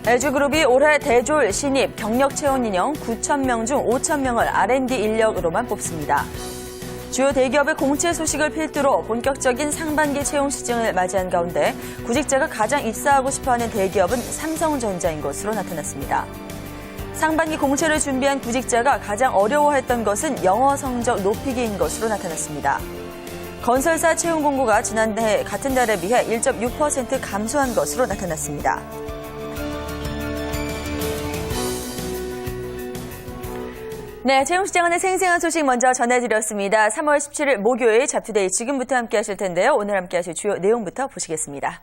LG그룹이 올해 대졸, 신입, 경력 채용 인형 9,000명 중 5,000명을 R&D 인력으로만 뽑습니다. 주요 대기업의 공채 소식을 필두로 본격적인 상반기 채용 시즌을 맞이한 가운데 구직자가 가장 입사하고 싶어하는 대기업은 삼성전자인 것으로 나타났습니다. 상반기 공채를 준비한 구직자가 가장 어려워했던 것은 영어 성적 높이기인 것으로 나타났습니다. 건설사 채용 공고가 지난해 같은 달에 비해 1.6% 감소한 것으로 나타났습니다. 네, 채용시장안의 생생한 소식 먼저 전해드렸습니다. 3월 17일 목요일 잡투데이 지금부터 함께 하실 텐데요. 오늘 함께 하실 주요 내용부터 보시겠습니다.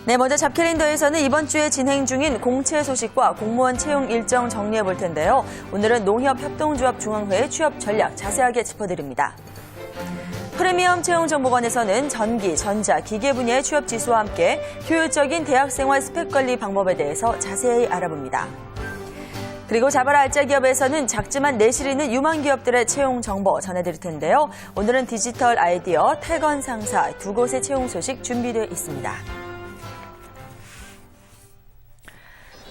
네, 먼저 잡캘린더에서는 이번 주에 진행 중인 공채 소식과 공무원 채용 일정 정리해 볼 텐데요. 오늘은 농협협동조합중앙회 취업 전략 자세하게 짚어드립니다. 프리미엄 채용정보관에서는 전기, 전자, 기계 분야의 취업 지수와 함께 효율적인 대학생활 스펙 관리 방법에 대해서 자세히 알아봅니다. 그리고 자바라 알짜기업에서는 작지만 내실 있는 유망 기업들의 채용 정보 전해드릴 텐데요. 오늘은 디지털 아이디어, 태건 상사 두 곳의 채용 소식 준비되어 있습니다.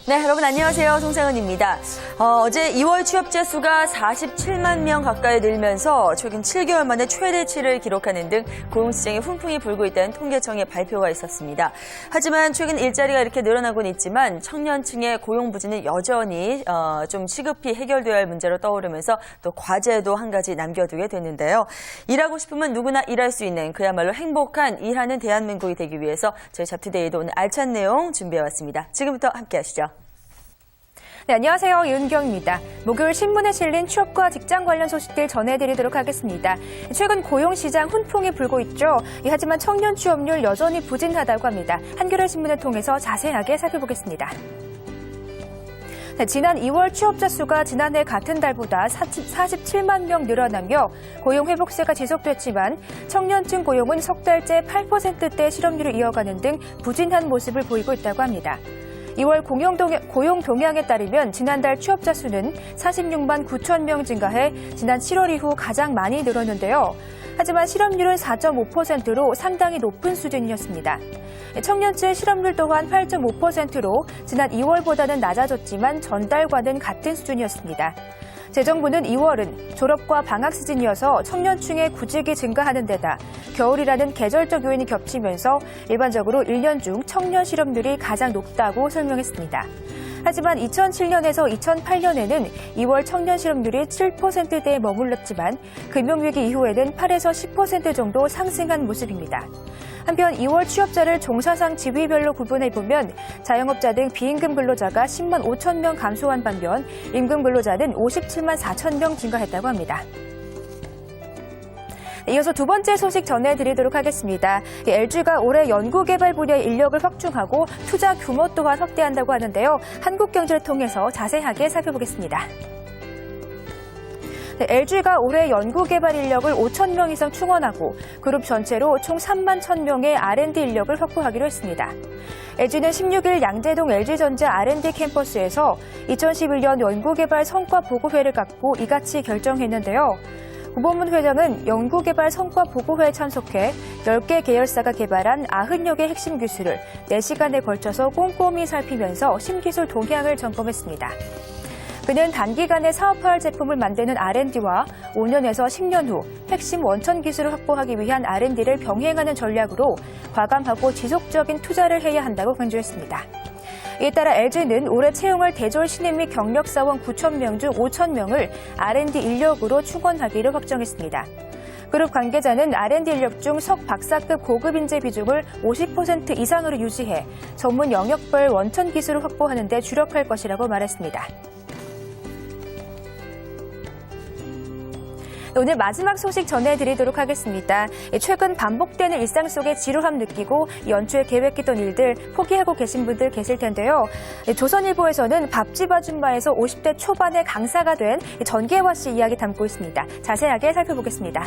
네, 여러분 안녕하세요. 송상은입니다. 어제 2월 취업자 수가 47만 명 가까이 늘면서 최근 7개월 만에 최대치를 기록하는 등 고용시장에 훈풍이 불고 있다는 통계청의 발표가 있었습니다. 하지만 최근 일자리가 이렇게 늘어나고는 있지만 청년층의 고용 부진은 여전히 좀 시급히 해결돼야 할 문제로 떠오르면서 또 과제도 한 가지 남겨두게 됐는데요. 일하고 싶으면 누구나 일할 수 있는 그야말로 행복한 일하는 대한민국이 되기 위해서 저희 잡투데이도 오늘 알찬 내용 준비해왔습니다. 지금부터 함께 하시죠. 네, 안녕하세요. 윤경입니다. 목요일 신문에 실린 취업과 직장 관련 소식들 전해드리도록 하겠습니다. 최근 고용시장 훈풍이 불고 있죠. 하지만 청년 취업률 여전히 부진하다고 합니다. 한겨레 신문을 통해서 자세하게 살펴보겠습니다. 네, 지난 2월 취업자 수가 지난해 같은 달보다 47만 명 늘어나며 고용 회복세가 지속됐지만 청년층 고용은 석 달째 8%대 실업률을 이어가는 등 부진한 모습을 보이고 있다고 합니다. 2월 고용 동향에 따르면 지난달 취업자 수는 46만 9천 명 증가해 지난 7월 이후 가장 많이 늘었는데요. 하지만 실업률은 4.5%로 상당히 높은 수준이었습니다. 청년층 실업률 또한 8.5%로 지난 2월보다는 낮아졌지만 전달과는 같은 수준이었습니다. 재정부는 2월은 졸업과 방학 시즌이어서 청년층의 구직이 증가하는 데다 겨울이라는 계절적 요인이 겹치면서 일반적으로 1년 중 청년 실업률이 가장 높다고 설명했습니다. 하지만 2007년에서 2008년에는 2월 청년 실업률이 7%대에 머물렀지만 금융위기 이후에는 8에서 10% 정도 상승한 모습입니다. 한편 2월 취업자를 종사상 지위별로 구분해보면 자영업자 등 비임금 근로자가 10만 5천 명 감소한 반면 임금 근로자는 57만 4천 명 증가했다고 합니다. 이어서 두 번째 소식 전해드리도록 하겠습니다. LG가 올해 연구개발 분야의 인력을 확충하고 투자 규모 또한 확대한다고 하는데요. 한국경제를 통해서 자세하게 살펴보겠습니다. LG가 올해 연구개발 인력을 5천 명 이상 충원하고 그룹 전체로 총 3만 1,000명의 R&D 인력을 확보하기로 했습니다. LG는 16일 양재동 LG전자 R&D 캠퍼스에서 2011년 연구개발 성과 보고회를 갖고 이같이 결정했는데요. 고범문 회장은 연구개발 성과 보고회에 참석해 10개 계열사가 개발한 90여 개 핵심 기술을 4시간에 걸쳐서 꼼꼼히 살피면서 신기술 동향을 점검했습니다. 그는 단기간에 사업화할 제품을 만드는 R&D와 5년에서 10년 후 핵심 원천 기술을 확보하기 위한 R&D를 병행하는 전략으로 과감하고 지속적인 투자를 해야 한다고 강조했습니다. 이에 따라 LG는 올해 채용할 대졸 신입 및 경력 사원 9천 명 중 5천 명을 R&D 인력으로 충원하기로 확정했습니다. 그룹 관계자는 R&D 인력 중 석 박사급 고급 인재 비중을 50% 이상으로 유지해 전문 영역별 원천 기술을 확보하는 데 주력할 것이라고 말했습니다. 오늘 마지막 소식 전해드리도록 하겠습니다. 최근 반복되는 일상 속에 지루함 느끼고 연초에 계획했던 일들 포기하고 계신 분들 계실 텐데요. 조선일보에서는 밥집 아줌마에서 50대 초반의 강사가 된 전계화 씨 이야기 담고 있습니다. 자세하게 살펴보겠습니다.